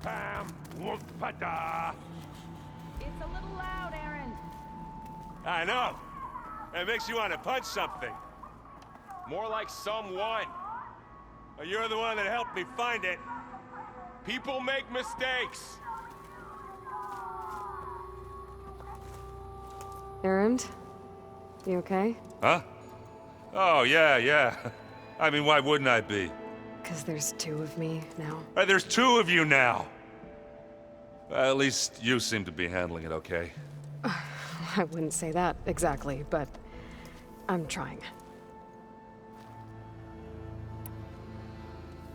Pam, whoop, pa-da. It's a little loud, Aaron. I know. It makes you want to punch something. More like someone. Well, you're the one that helped me find it. People make mistakes. Aaron? You okay? Huh? Oh, yeah. I mean, why wouldn't I be? 'Cause there's two of me now. There's two of you now. Well, at least you seem to be handling it okay. I wouldn't say that exactly, but I'm trying.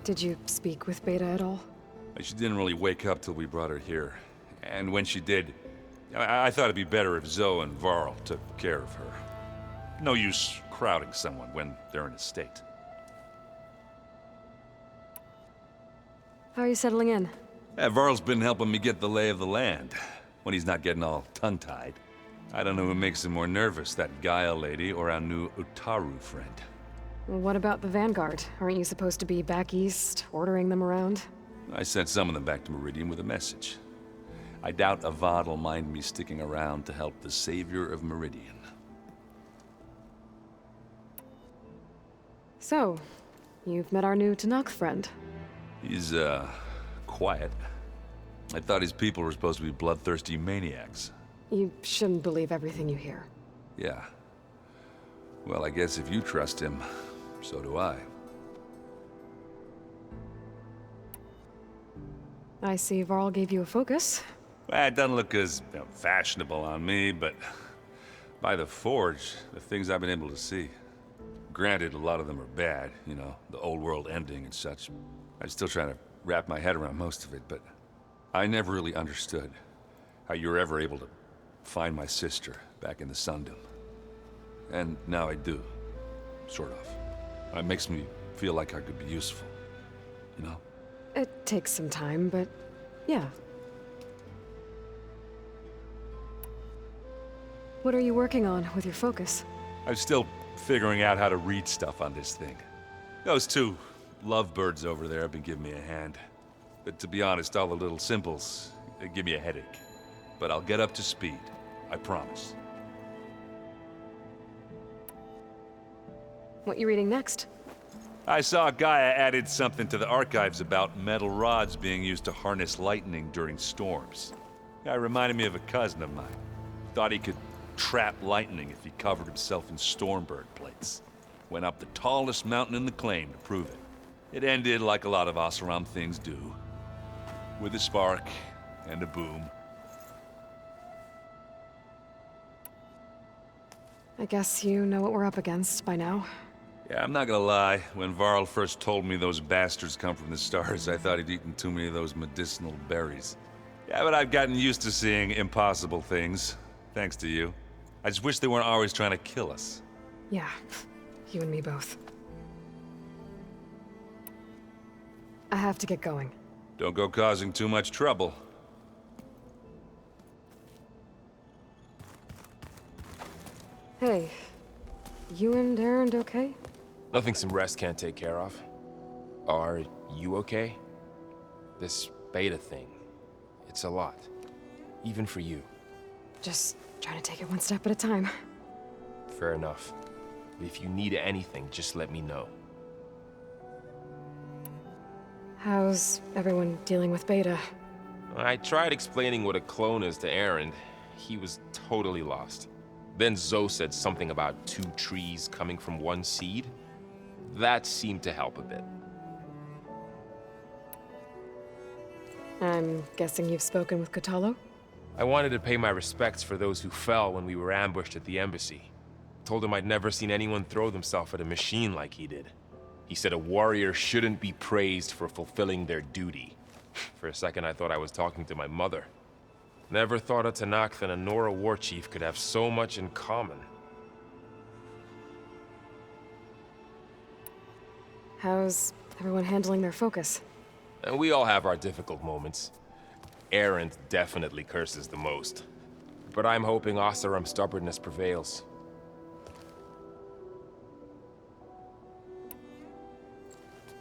Did you speak with Beta at all? She didn't really wake up till we brought her here. And when she did, I thought it'd be better if Zoe and Varl took care of her. No use crowding someone when they're in a state. How are you settling in? Varl's been helping me get the lay of the land, when he's not getting all tongue-tied. I don't know who makes him more nervous, that Gaia lady or our new Utaru friend. What about the Vanguard? Aren't you supposed to be back east, ordering them around? I sent some of them back to Meridian with a message. I doubt Avad will mind me sticking around to help the savior of Meridian. So, you've met our new Tanakh friend. He's, quiet. I thought his people were supposed to be bloodthirsty maniacs. You shouldn't believe everything you hear. Yeah. Well, I guess if you trust him, so do I. I see Varl gave you a focus. Well, it doesn't look as fashionable on me, but by the Forge, the things I've been able to see. Granted, a lot of them are bad, you know, the old world ending and such. I'm still trying to wrap my head around most of it, but I never really understood how you were ever able to find my sister back in the Sundom. And now I do, sort of. It makes me feel like I could be useful, you know? It takes some time, but yeah. What are you working on with your focus? I'm still figuring out how to read stuff on this thing. Those two lovebirds over there have been giving me a hand. But to be honest, all the little symbols, they give me a headache. But I'll get up to speed, I promise. What you reading next? I saw Gaia added something to the archives about metal rods being used to harness lightning during storms. It reminded me of a cousin of mine. Thought he could trap lightning if he covered himself in Stormbird plates. Went up the tallest mountain in the claim to prove it. It ended like a lot of Oseram things do. With a spark and a boom. I guess you know what we're up against by now. Yeah, I'm not gonna lie. When Varl first told me those bastards come from the stars, I thought he'd eaten too many of those medicinal berries. Yeah, but I've gotten used to seeing impossible things. Thanks to you. I just wish they weren't always trying to kill us. Yeah, you and me both. I have to get going. Don't go causing too much trouble. Hey, you and Aaron okay? Nothing some rest can't take care of. Are you okay? This beta thing, it's a lot. Even for you. Just trying to take it one step at a time. Fair enough. If you need anything, just let me know. How's everyone dealing with Beta? I tried explaining what a clone is to Aaron. He was totally lost. Then Zoe said something about two trees coming from one seed. That seemed to help a bit. I'm guessing you've spoken with Kotallo? I wanted to pay my respects for those who fell when we were ambushed at the embassy. Told him I'd never seen anyone throw themselves at a machine like he did. He said a warrior shouldn't be praised for fulfilling their duty. For a second I thought I was talking to my mother. Never thought a Tanakh and a Nora war chief could have so much in common. How's everyone handling their focus? And we all have our difficult moments. Aaron definitely curses the most. But I'm hoping Oseram's stubbornness prevails.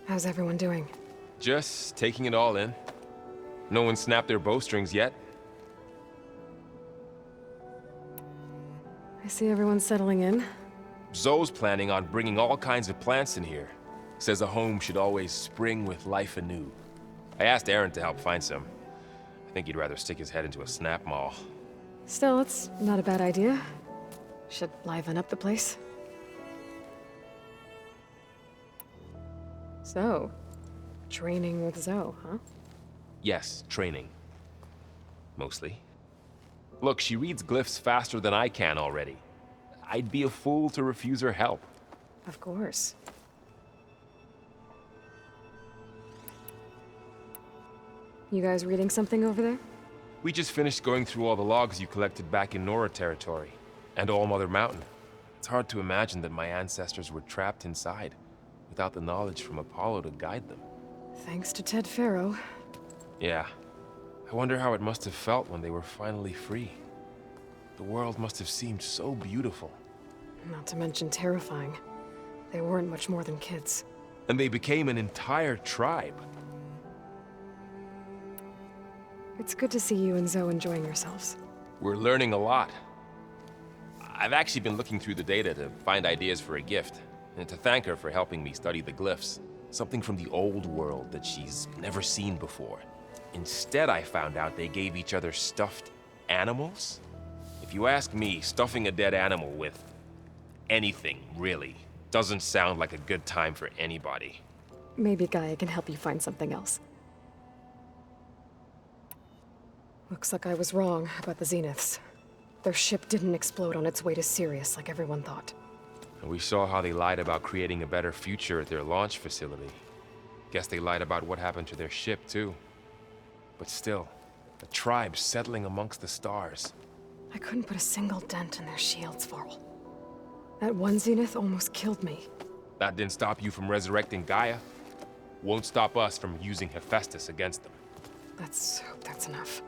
How's everyone doing? Just taking it all in. No one snapped their bowstrings yet. I see everyone's settling in. Zoe's planning on bringing all kinds of plants in here. Says a home should always spring with life anew. I asked Aaron to help find some. I think he'd rather stick his head into a snap mall. Still, it's not a bad idea. Should liven up the place. So, training with Zoe, huh? Yes, training. Mostly. Look, she reads glyphs faster than I can already. I'd be a fool to refuse her help. Of course. You guys reading something over there? We just finished going through all the logs you collected back in Nora territory, and All Mother Mountain. It's hard to imagine that my ancestors were trapped inside, without the knowledge from Apollo to guide them. Thanks to Ted Faro. Yeah. I wonder how it must have felt when they were finally free. The world must have seemed so beautiful. Not to mention terrifying. They weren't much more than kids. And they became an entire tribe. It's good to see you and Zoe enjoying yourselves. We're learning a lot. I've actually been looking through the data to find ideas for a gift, and to thank her for helping me study the glyphs. Something from the old world that she's never seen before. Instead, I found out they gave each other stuffed animals. If you ask me, stuffing a dead animal with anything, really, doesn't sound like a good time for anybody. Maybe Gaia can help you find something else. Looks like I was wrong about the Zeniths. Their ship didn't explode on its way to Sirius like everyone thought. And we saw how they lied about creating a better future at their launch facility. Guess they lied about what happened to their ship, too. But still, a tribe settling amongst the stars. I couldn't put a single dent in their shields, Varl. That one Zenith almost killed me. That didn't stop you from resurrecting Gaia. Won't stop us from using Hephaestus against them. Let's hope that's enough.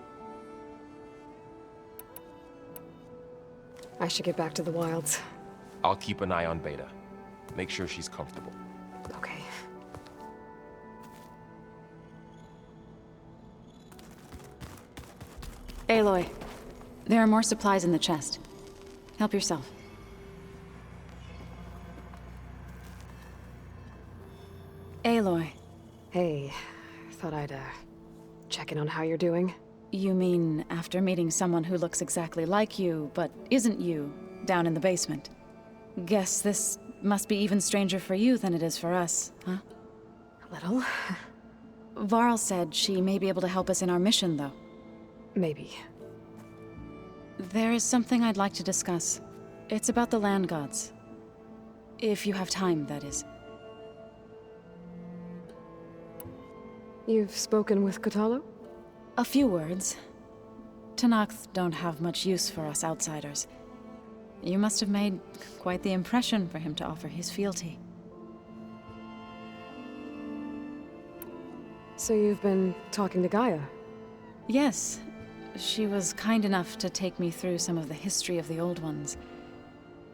I should get back to the wilds. I'll keep an eye on Beta. Make sure she's comfortable. Okay. Aloy, there are more supplies in the chest. Help yourself. Aloy, Hey, thought I'd, check in on how you're doing. you mean after meeting someone who looks exactly like you, but isn't you, down in the basement? Guess this must be even stranger for you than it is for us, huh? A little. Varl said she may be able to help us in our mission, though. Maybe. There is something I'd like to discuss. It's about the land gods. If you have time, that is. You've spoken with Kotallo? A few words. Tanakh don't have much use for us outsiders. You must have made quite the impression for him to offer his fealty. So you've been talking to Gaia? Yes. She was kind enough to take me through some of the history of the Old Ones,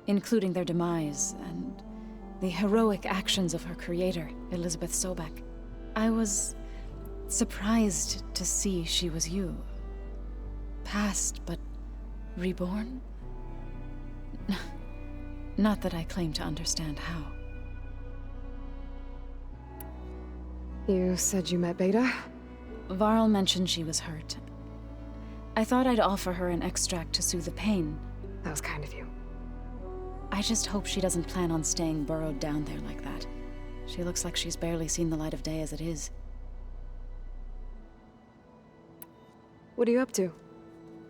including their demise and the heroic actions of her creator, Elizabeth Sobek. I was surprised to see she was you. Past, but reborn? Not that I claim to understand how. You said you met Beta? Varl mentioned she was hurt. I thought I'd offer her an extract to soothe the pain. That was kind of you. I just hope she doesn't plan on staying burrowed down there like that. She looks like she's barely seen the light of day as it is. What are you up to?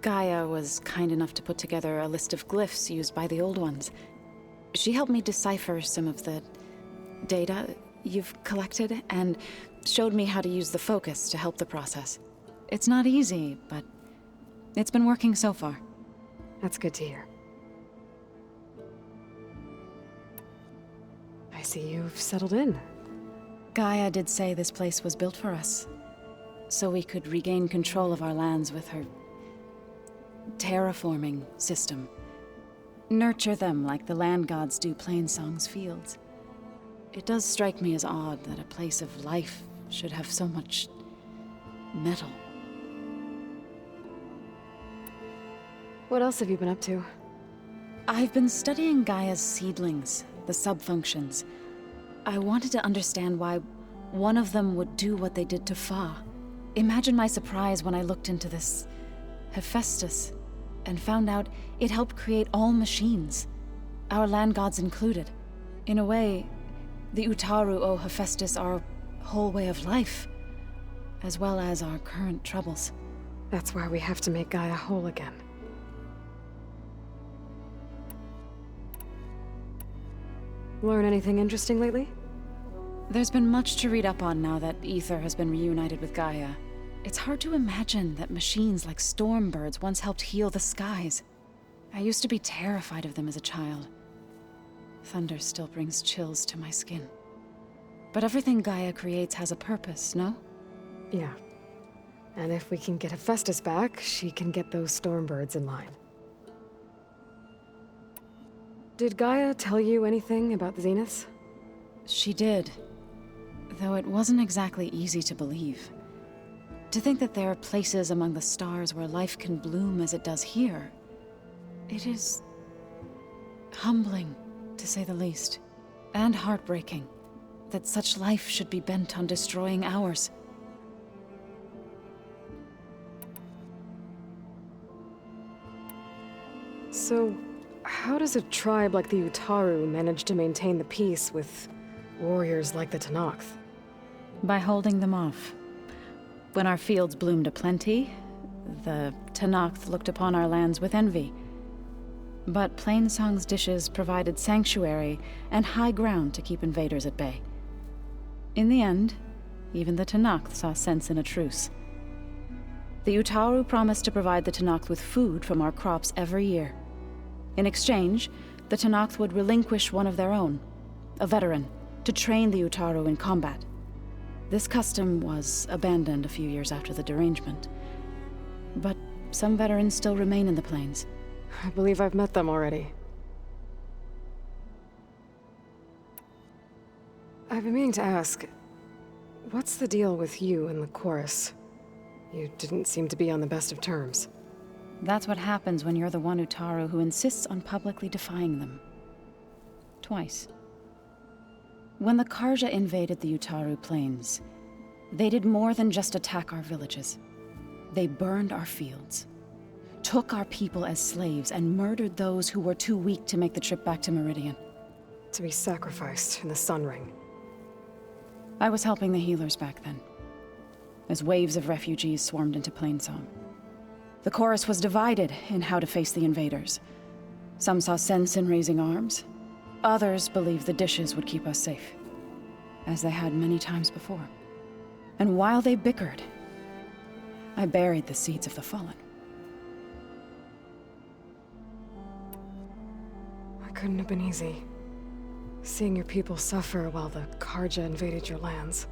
Gaia was kind enough to put together a list of glyphs used by the Old Ones. She helped me decipher some of the data you've collected, and showed me how to use the focus to help the process. It's not easy, but it's been working so far. That's good to hear. I see you've settled in. Gaia did say this place was built for us, so we could regain control of our lands with her terraforming system. Nurture them like the land gods do Plainsong's fields. It does strike me as odd that a place of life should have so much metal. What else have you been up to? I've been studying Gaia's seedlings, the subfunctions. I wanted to understand why one of them would do what they did to Fa. Imagine my surprise when I looked into this Hephaestus and found out it helped create all machines, our land gods included. In a way, the Utaru owe Hephaestus our whole way of life, as well as our current troubles. That's why we have to make Gaia whole again. Learn anything interesting lately? There's been much to read up on now that Ether has been reunited with Gaia. It's hard to imagine that machines like storm birds once helped heal the skies. I used to be terrified of them as a child. Thunder still brings chills to my skin. But everything Gaia creates has a purpose, no? Yeah. And if we can get Hephaestus back, she can get those storm birds in line. Did Gaia tell you anything about the Zeniths? She did. Though it wasn't exactly easy to believe. To think that there are places among the stars where life can bloom as it does here, it is humbling, to say the least, and heartbreaking that such life should be bent on destroying ours. So, how does a tribe like the Utaru manage to maintain the peace with warriors like the Tenakth? By holding them off. When our fields bloomed aplenty, the Tenakth looked upon our lands with envy. But Plainsong's dishes provided sanctuary and high ground to keep invaders at bay. In the end, even the Tenakth saw sense in a truce. The Utaru promised to provide the Tenakth with food from our crops every year. In exchange, the Tenakth would relinquish one of their own, a veteran, to train the Utaru in combat. This custom was abandoned a few years after the derangement. But some veterans still remain in the plains. I believe I've met them already. I've been meaning to ask, what's the deal with you and the chorus? You didn't seem to be on the best of terms. That's what happens when you're the one Utaru who insists on publicly defying them. Twice. When the Karja invaded the Utaru plains, they did more than just attack our villages. They burned our fields, took our people as slaves, and murdered those who were too weak to make the trip back to Meridian. To be sacrificed in the Sun Ring. I was helping the healers back then, as waves of refugees swarmed into Plainsong. The chorus was divided in how to face the invaders. Some saw sense in raising arms. Others believed the dishes would keep us safe, as they had many times before. And while they bickered, I buried the seeds of the fallen. It couldn't have been easy. Seeing your people suffer while the Karja invaded your lands.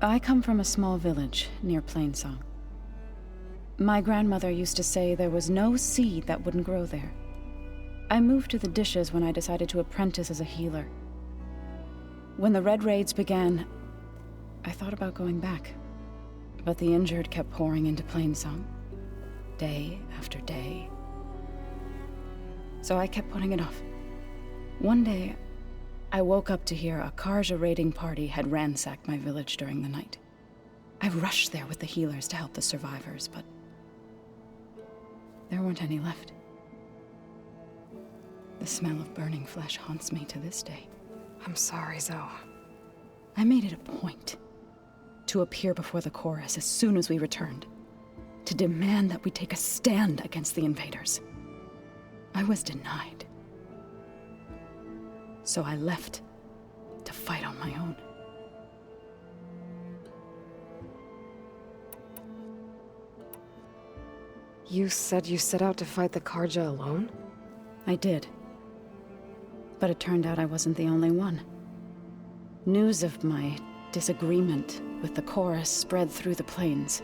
I come from a small village near Plainsong. My grandmother used to say there was no seed that wouldn't grow there. I moved to the dishes when I decided to apprentice as a healer. When the Red Raids began, I thought about going back. But the injured kept pouring into Plainsong, day after day. So I kept putting it off. One day, I woke up to hear a Karja raiding party had ransacked my village during the night. I rushed there with the healers to help the survivors, but there weren't any left. The smell of burning flesh haunts me to this day. I'm sorry, Zoe. I made it a point to appear before the chorus as soon as we returned, to demand that we take a stand against the invaders. I was denied. So I left to fight on my own. You said you set out to fight the Karja alone? I did. But it turned out I wasn't the only one. News of my disagreement with the chorus spread through the plains.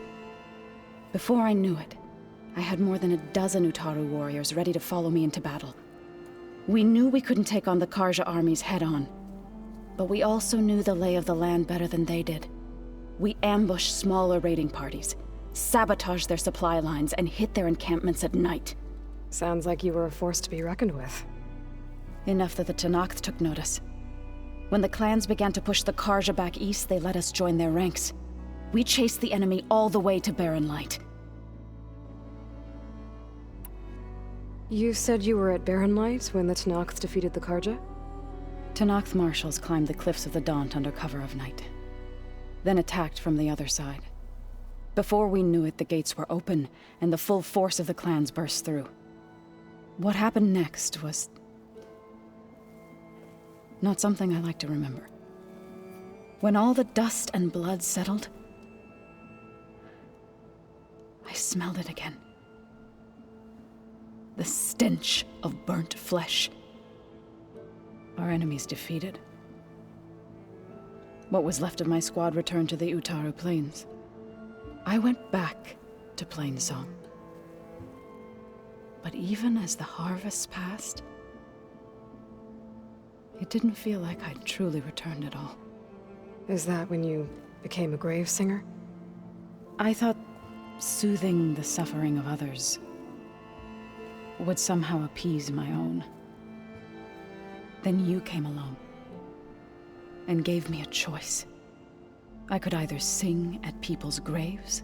Before I knew it, I had more than a dozen Utaru warriors ready to follow me into battle. We knew we couldn't take on the Karja armies head-on, but we also knew the lay of the land better than they did. We ambushed smaller raiding parties, sabotage their supply lines, and hit their encampments at night. Sounds like you were a force to be reckoned with. Enough that the Tenakth took notice. When the clans began to push the Karja back east, they let us join their ranks. We chased the enemy all the way to Barren Light. You said you were at Barren Light when the Tenakth defeated the Karja? Tenakth marshals climbed the cliffs of the Daunt under cover of night, then attacked from the other side. Before we knew it, the gates were open, and the full force of the clans burst through. What happened next was not something I like to remember. When all the dust and blood settled, I smelled it again. The stench of burnt flesh. Our enemies defeated. What was left of my squad returned to the Utaru Plains. I went back to Plainsong. But even as the harvest passed, it didn't feel like I'd truly returned at all. Is that when you became a grave singer? I thought soothing the suffering of others would somehow appease my own. Then you came along and gave me a choice. I could either sing at people's graves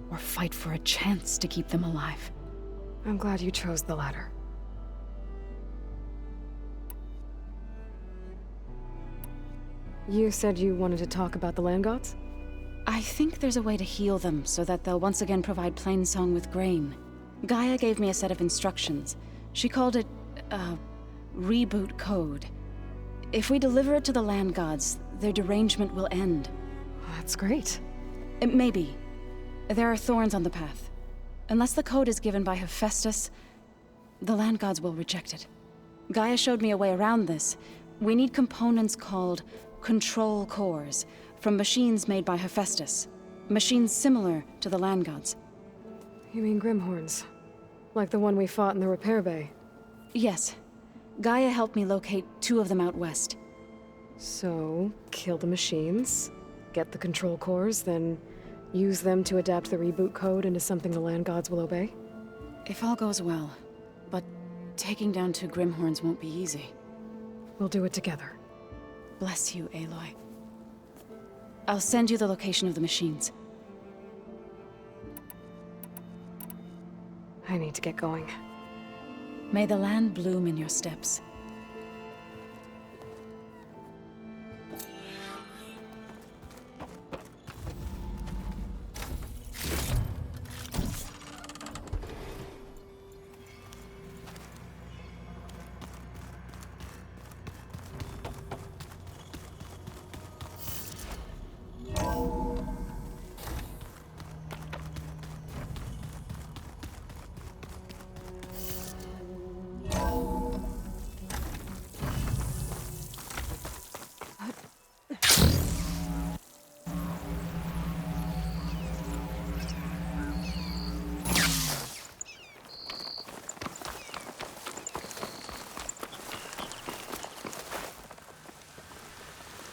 or fight for a chance to keep them alive. I'm glad you chose the latter. You said you wanted to talk about the land gods? I think there's a way to heal them so that they'll once again provide Plainsong with grain. Gaia gave me a set of instructions. She called it, reboot code. If we deliver it to the land gods, their derangement will end. That's great. Maybe. There are thorns on the path. Unless the code is given by Hephaestus, the land gods will reject it. Gaia showed me a way around this. We need components called control cores from machines made by Hephaestus. Machines similar to the land gods. You mean Grimhorns? Like the one we fought in the repair bay? Yes. Gaia helped me locate 2 of them out west. So, kill the machines, get the control cores, then use them to adapt the reboot code into something the land gods will obey? If all goes well. But taking down 2 Grimhorns won't be easy. We'll do it together. Bless you, Aloy. I'll send you the location of the machines. I need to get going. May the land bloom in your steps.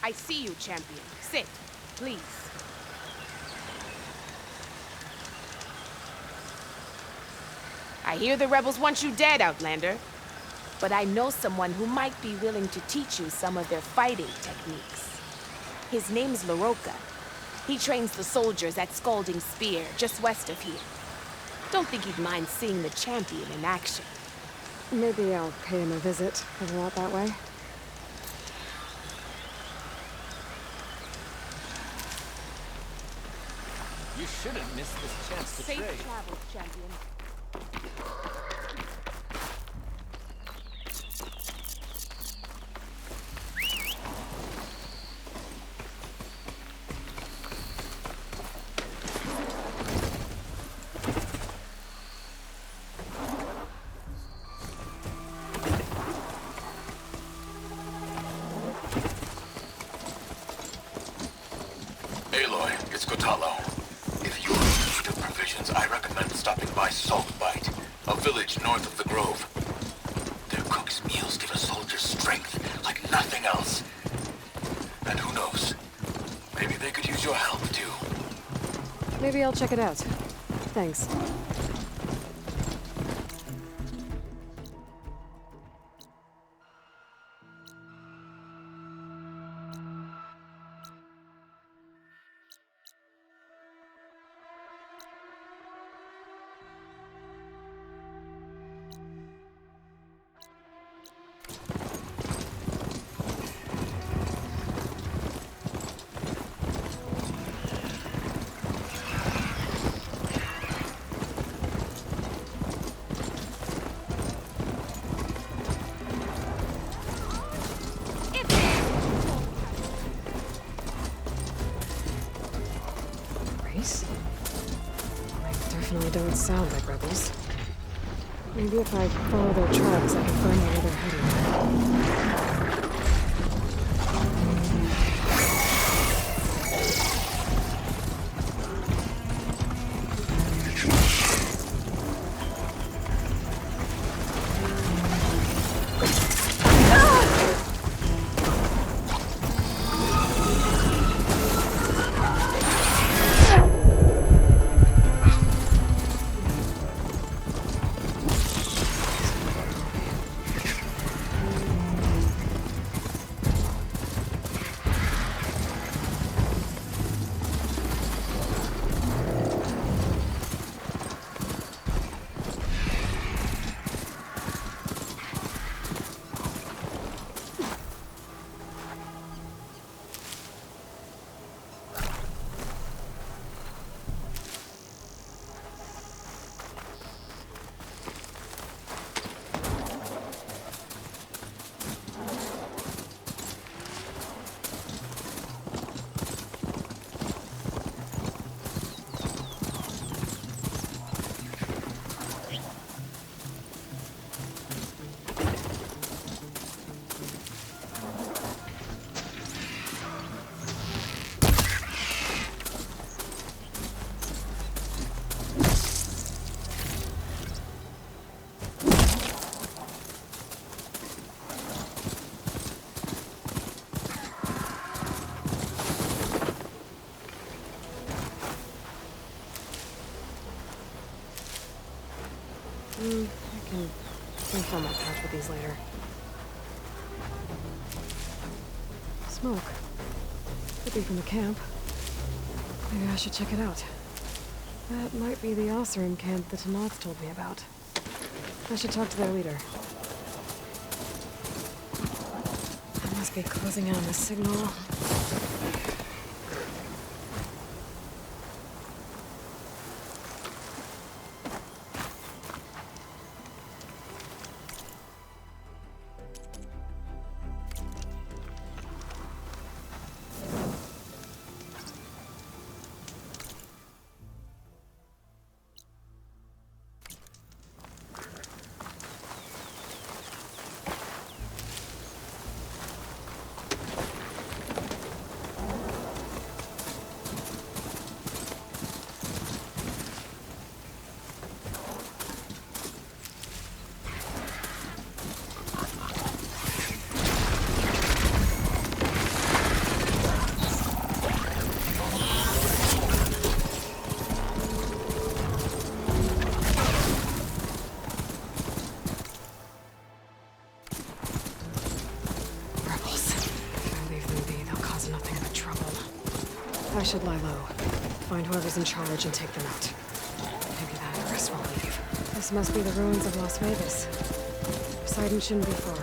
I see you, champion. Sit, please. I hear the rebels want you dead, Outlander. But I know someone who might be willing to teach you some of their fighting techniques. His name's LaRocca. He trains the soldiers at Scalding Spear, just west of here. Don't think he'd mind seeing the champion in action. Maybe I'll pay him a visit, if we're out that way. You shouldn't miss this chance to Safe trade. travels, champion. Aloy, it's Kotalo. If you're in need of provisions, I recommend stopping by Saltbite, a village north of the Grove. Their cook's meals give a soldier strength like nothing else. And who knows, maybe they could use your help too. Maybe I'll check it out. Thanks. They don't sound like rebels. Maybe if I follow their tracks, I can find out where they're heading. I can fill my pouch with these later. Smoke. Could be from the camp. Maybe I should check it out. That might be the Osserim camp the Tanath told me about. I should talk to their leader. I must be closing in on the signal. I should lie low. Find whoever's in charge and take them out. Maybe that rest will leave. This must be the ruins of Las Vegas. Poseidon shouldn't be far.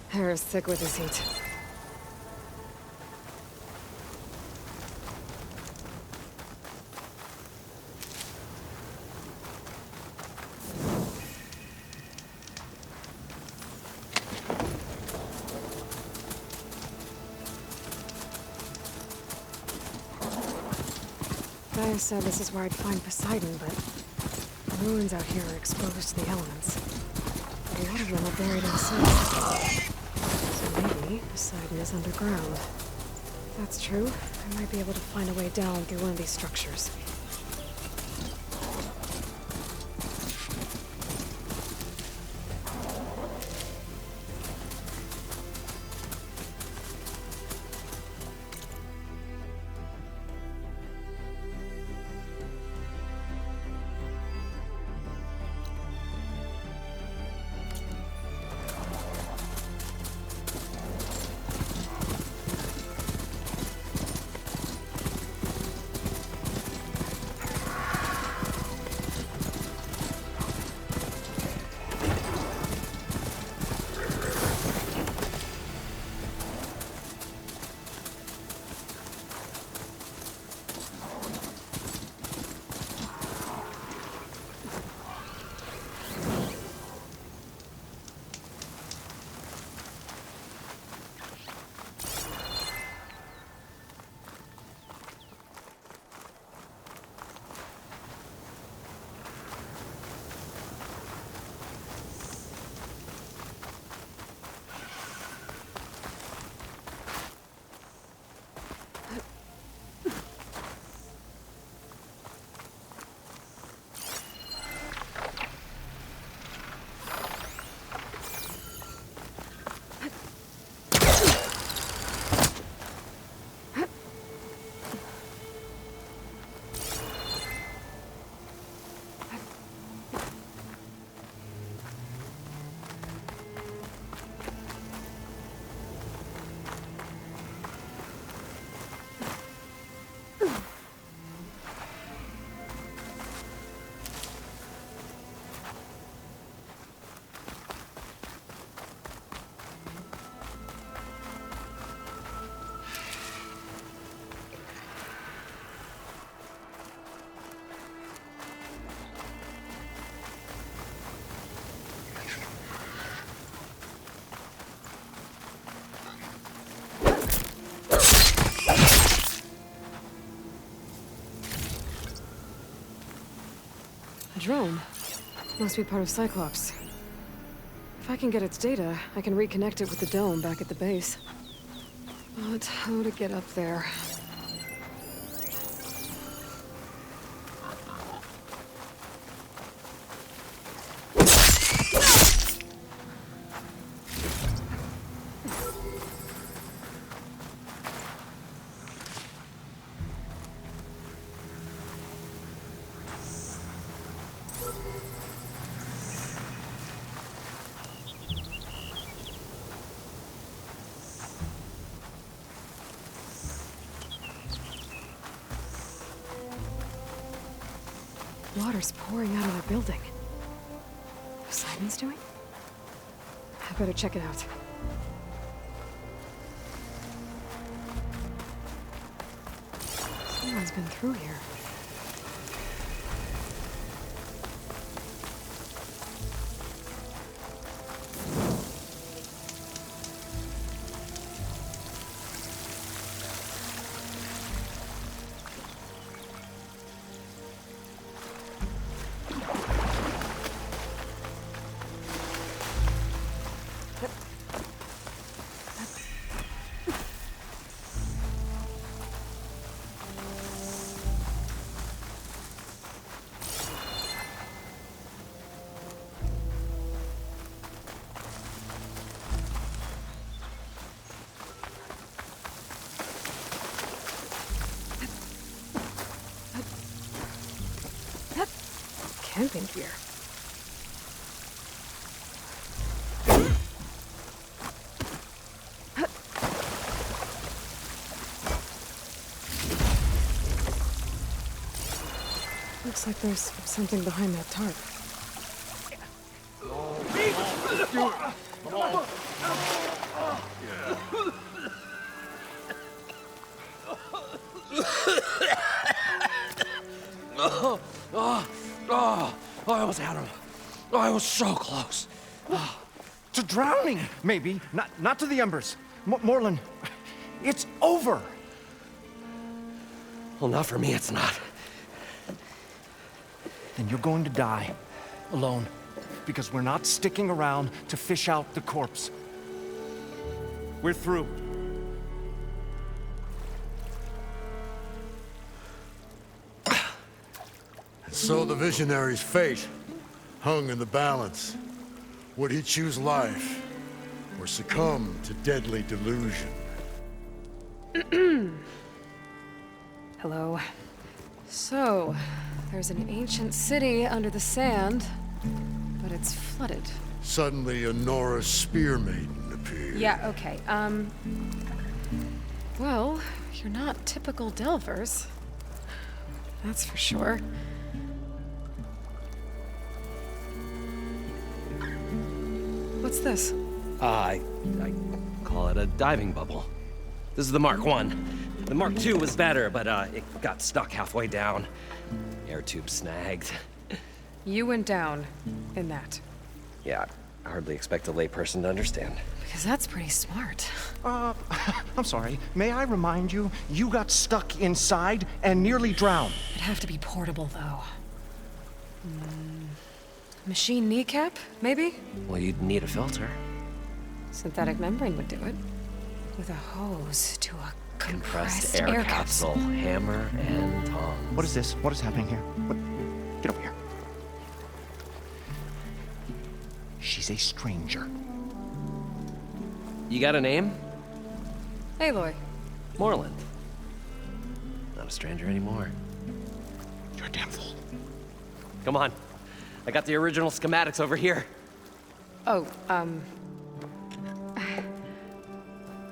Hair's thick with his heat. Gaia said this is where I'd find Poseidon, but the ruins out here are exposed to the elements. but a lot of them are buried in silt. So maybe Poseidon is underground. If that's true, I might be able to find a way down through one of these structures. A drone. Must be part of Cyclops. If I can get its data, I can reconnect it with the dome back at the base. But how to get up there? Water's pouring out of the building. Poseidon's doing? I better check it out. Someone's been through here. Camping gear. Looks like there's something behind that tarp. I almost had him. I was so close. To drowning, maybe. Not to the embers. Moreland, it's over. Well, not for me, it's not. Then you're going to die. Alone. because we're not sticking around to fish out the corpse. We're through. So the visionary's fate hung in the balance. Would he choose life or succumb to deadly delusion? Hello. So, there's an ancient city under the sand, but it's flooded. Suddenly, a Norse spear maiden appeared. Yeah, okay, well, you're not typical Delvers. That's for sure. What's this? I call it a diving bubble. This is the Mark 1. The Mark 2 was better, but it got stuck halfway down. Air tube snagged. You went down in that. Yeah, I hardly expect a layperson to understand. Because that's pretty smart. I'm sorry. May I remind you, you got stuck inside and nearly drowned. It'd have to be portable, though. Machine kneecap, maybe? Well, you'd need a filter. Synthetic membrane would do it. With a hose to a compressed air capsule. Hammer and tongs. What is this? What is happening here? What? Get over here. She's a stranger. You got a name? Aloy. Moreland. Not a stranger anymore. You're a damn fool. Come on. I got the original schematics over here. Oh,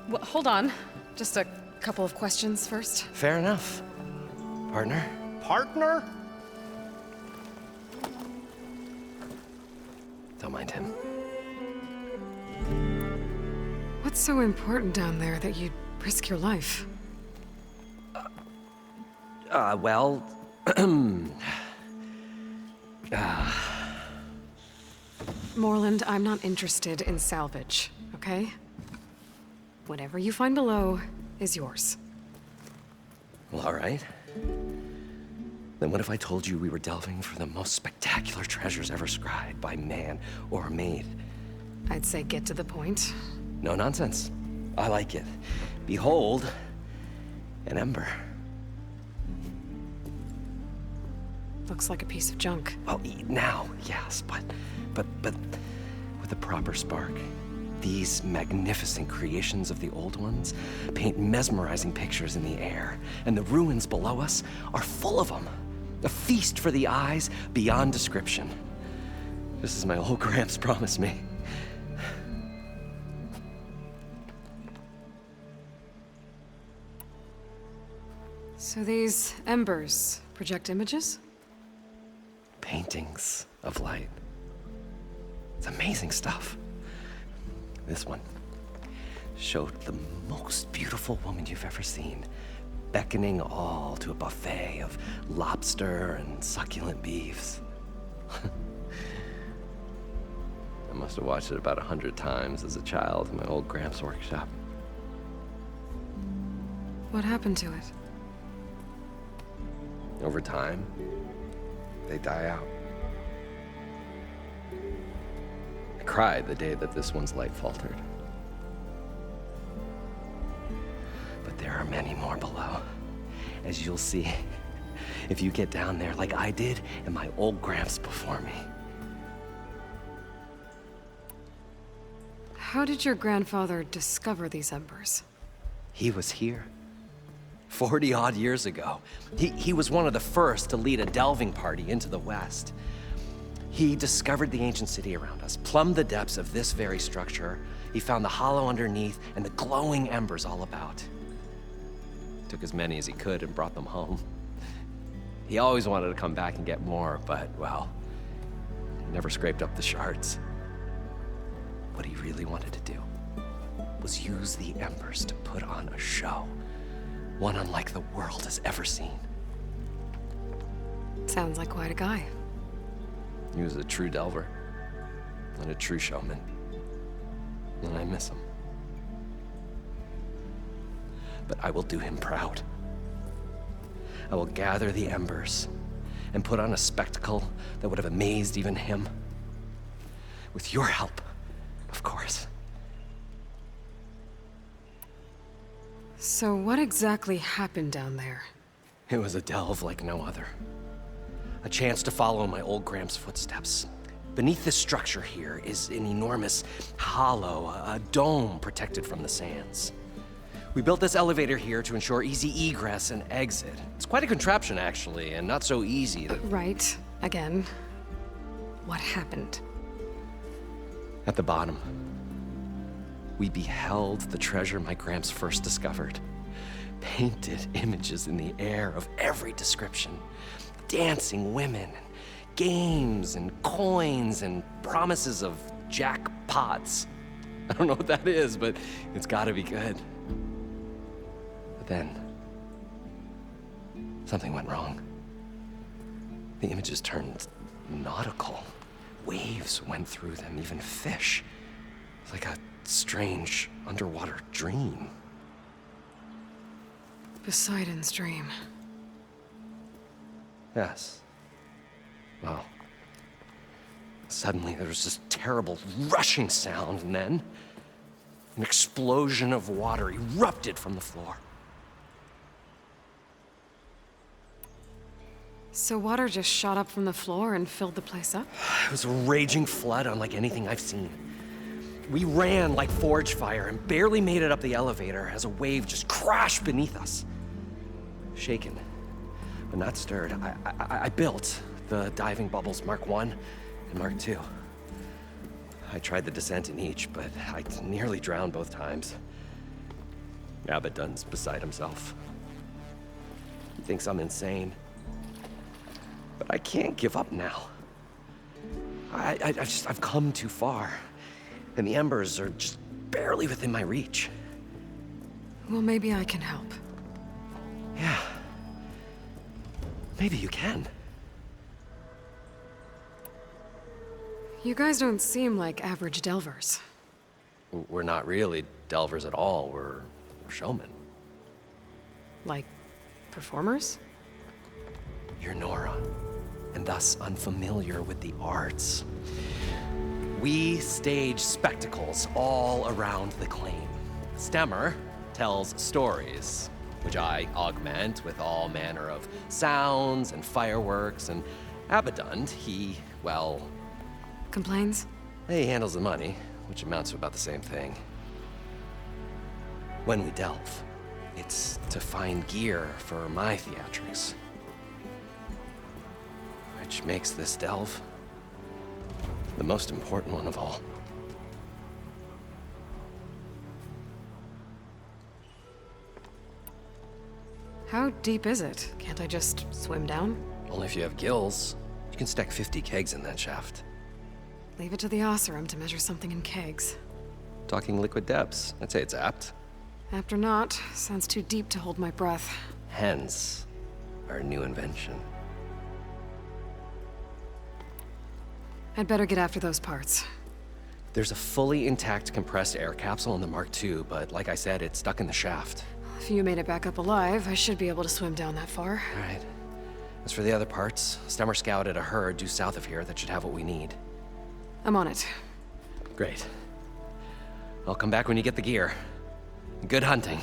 well, hold on. Just a couple of questions first. Fair enough. Partner? Partner? Don't mind him. What's so important down there that you'd risk your life? Well... Moreland, I'm not interested in salvage, okay? Whatever you find below is yours. Well, all right. Then what if I told you we were delving for the most spectacular treasures ever scribed by man or maid? I'd say get to the point. No nonsense. I like it. Behold, an ember. Looks like a piece of junk. Well, now, yes, but with a proper spark. These magnificent creations of the old ones paint mesmerizing pictures in the air, and the ruins below us are full of them. A feast for the eyes beyond description. Just as my old Gramps promised me. So these embers project images? Paintings of light. It's amazing stuff. This one showed the most beautiful woman you've ever seen, beckoning all to a buffet of lobster and succulent beefs. I must have watched it about 100 times as a child in my old Gramps' workshop. What happened to it? Over time, they die out. I cried the day that this one's light faltered. But there are many more below, as you'll see if you get down there like I did and my old Gramps before me. How did your grandfather discover these embers? He was here 40-odd years ago. He was one of the first to lead a delving party into the West. He discovered the ancient city around us, plumbed the depths of this very structure. He found the hollow underneath and the glowing embers all about. Took as many as he could and brought them home. He always wanted to come back and get more, but, well, never scraped up the shards. What he really wanted to do was use the embers to put on a show. One unlike the world has ever seen. Sounds like quite a guy. He was a true delver and a true showman. And I miss him. But I will do him proud. I will gather the embers and put on a spectacle that would have amazed even him. With your help, of course. So what exactly happened down there? It was a delve like no other. A chance to follow my old Gramps' footsteps. Beneath this structure here is an enormous hollow, a dome protected from the sands. We built this elevator here to ensure easy egress and exit. It's quite a contraption, actually, and not so easy to... Right. Again. What happened? At the bottom, we beheld the treasure my Gramps first discovered. Painted images in the air of every description. Dancing women, and games, and coins, and promises of jackpots. I don't know what that is, but it's gotta be good. But then, something went wrong. The images turned nautical. Waves went through them, even fish. It's like a strange underwater dream. Poseidon's dream. Yes. Well, suddenly there was this terrible rushing sound, and then an explosion of water erupted from the floor. So water just shot up from the floor and filled the place up? It was a raging flood unlike anything I've seen. We ran like forge fire and barely made it up the elevator as a wave just crashed beneath us. Shaken, but not stirred, I built the diving bubbles Mark I and Mark II. I tried the descent in each, but I nearly drowned both times. Abaddon's beside himself. He thinks I'm insane. But I can't give up now. I've come too far. And the embers are just barely within my reach. Well, maybe I can help. Yeah. Maybe you can. You guys don't seem like average delvers. We're not really delvers at all. We're showmen. Like, performers? You're Nora, and thus unfamiliar with the arts. We stage spectacles all around the claim. Stemmer tells stories, which I augment with all manner of sounds and fireworks, and Abaddon, he, well... Complains? He handles the money, which amounts to about the same thing. When we delve, it's to find gear for my theatrics. Which makes this delve the most important one of all. How deep is it? Can't I just swim down? Only if you have gills. You can stack 50 kegs in that shaft. Leave it to the Oseram to measure something in kegs. Talking liquid depths, I'd say it's apt. Apt or not, sounds too deep to hold my breath. Hence, our new invention. I'd better get after those parts. There's a fully intact compressed air capsule in the Mark II, but like I said, it's stuck in the shaft. If you made it back up alive, I should be able to swim down that far. All right. As for the other parts, Stemmer scouted a herd due south of here that should have what we need. I'm on it. Great. I'll come back when you get the gear. Good hunting.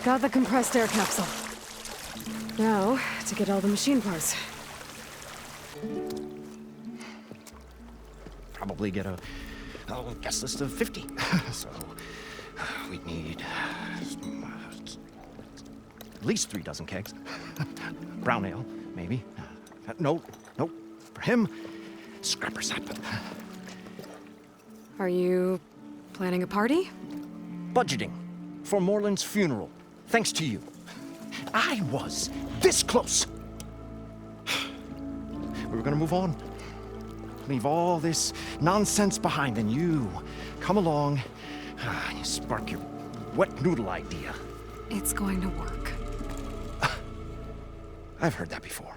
Got the compressed air capsule. Now, to get all the machine parts. Probably get a guest list of 50. So, we need at least 3 dozen kegs. Brown ale, maybe. No. For him, scrapper sap. Are you planning a party? Budgeting for Moreland's funeral. Thanks to you. I was this close. We were gonna move on. Leave all this nonsense behind, and you come along, you spark your wet noodle idea. It's going to work. I've heard that before.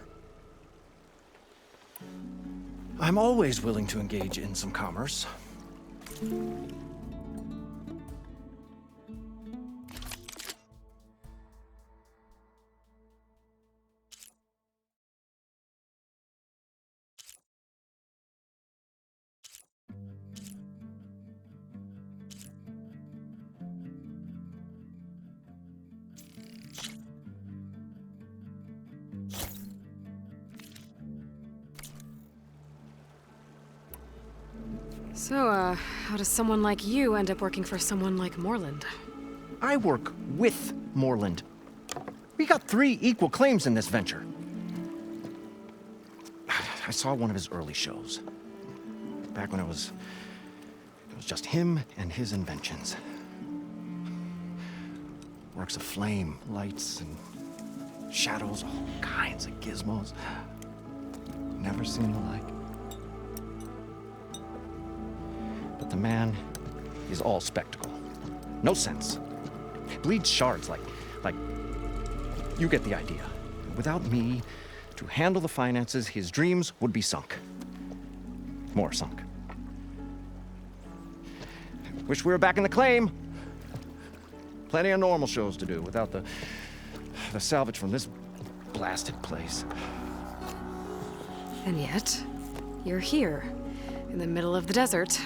I'm always willing to engage in some commerce. So, how does someone like you end up working for someone like Moreland? I work with Moreland. We got 3 equal claims in this venture. I saw one of his early shows. Back when it was just him and his inventions. Works of flame, lights, and shadows, all kinds of gizmos. Never seen the like. But the man is all spectacle. No sense. Bleeds shards like you get the idea. Without me to handle the finances, his dreams would be sunk. More sunk. Wish we were back in the claim. Plenty of normal shows to do without the salvage from this blasted place. And yet, you're here, in the middle of the desert,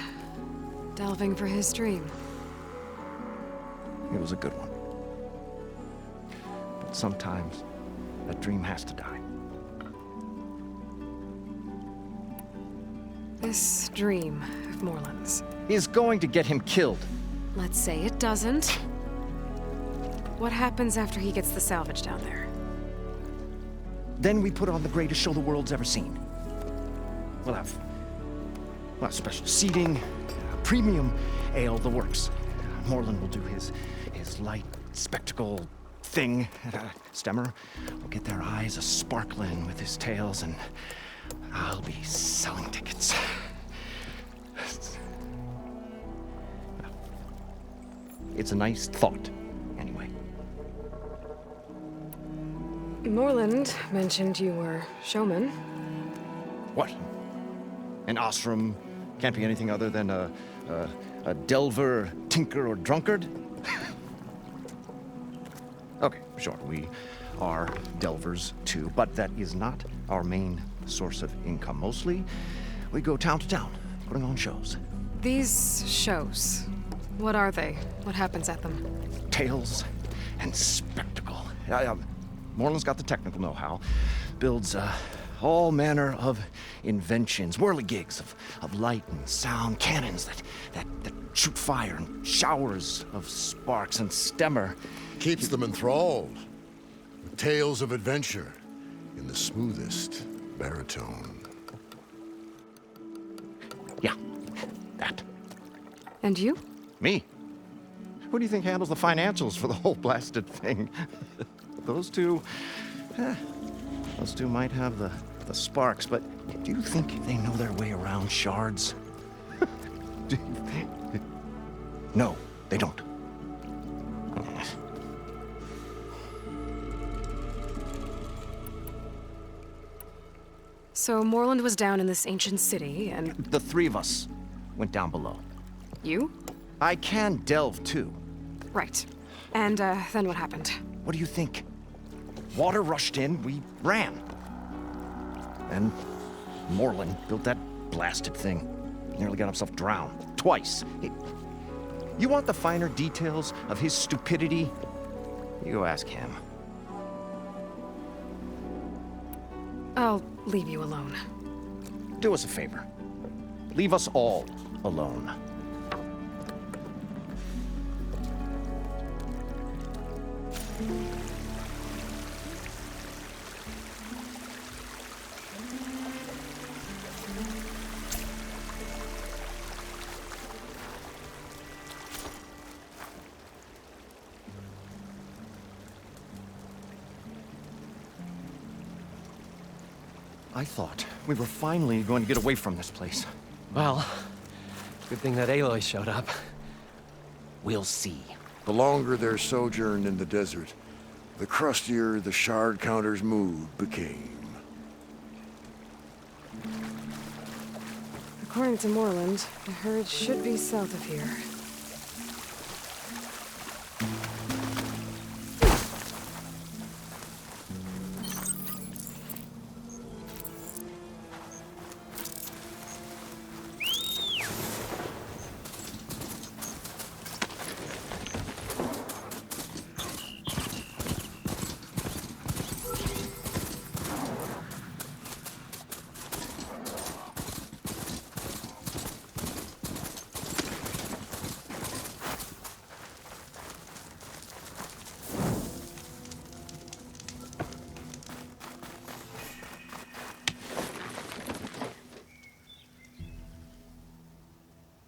delving for his dream. It was a good one. But sometimes, that dream has to die. This dream of Moreland's. Is going to get him killed. Let's say it doesn't. What happens after he gets the salvage down there? Then we put on the greatest show the world's ever seen. We'll have special seating, premium ale, the works. Moreland will do his light spectacle thing. Stemmer will get their eyes a-sparkling with his tales, and I'll be selling tickets. It's a nice thought, anyway. Moreland mentioned you were showman. What? An ostrom can't be anything other than a delver, tinker, or drunkard? Okay, sure, we are delvers too, but that is not our main source of income. Mostly, we go town to town, putting on shows. These shows, what are they? What happens at them? Tales and spectacle. Moreland's got the technical know-how. Builds all manner of inventions, whirligigs of light and sound, cannons that shoot fire, and showers of sparks, and Stemmer Keeps them enthralled with tales of adventure in the smoothest baritone. Yeah, that. And you? Me? Who do you think handles the financials for the whole blasted thing? Those two might have the sparks, but do you think they know their way around shards? Do you think? No, they don't. So Moreland was down in this ancient city, and... The 3 of us went down below. You? I can delve, too. Right. And, then what happened? What do you think? Water rushed in, we ran. And Moreland built that blasted thing. Nearly got himself drowned. Twice. You want the finer details of his stupidity? You go ask him. I'll leave you alone. Do us a favor. Leave us all alone. I thought we were finally going to get away from this place. Well, good thing that Aloy showed up. We'll see. The longer their sojourn in the desert, the crustier the shard counter's mood became. According to Moreland, the herd should be south of here.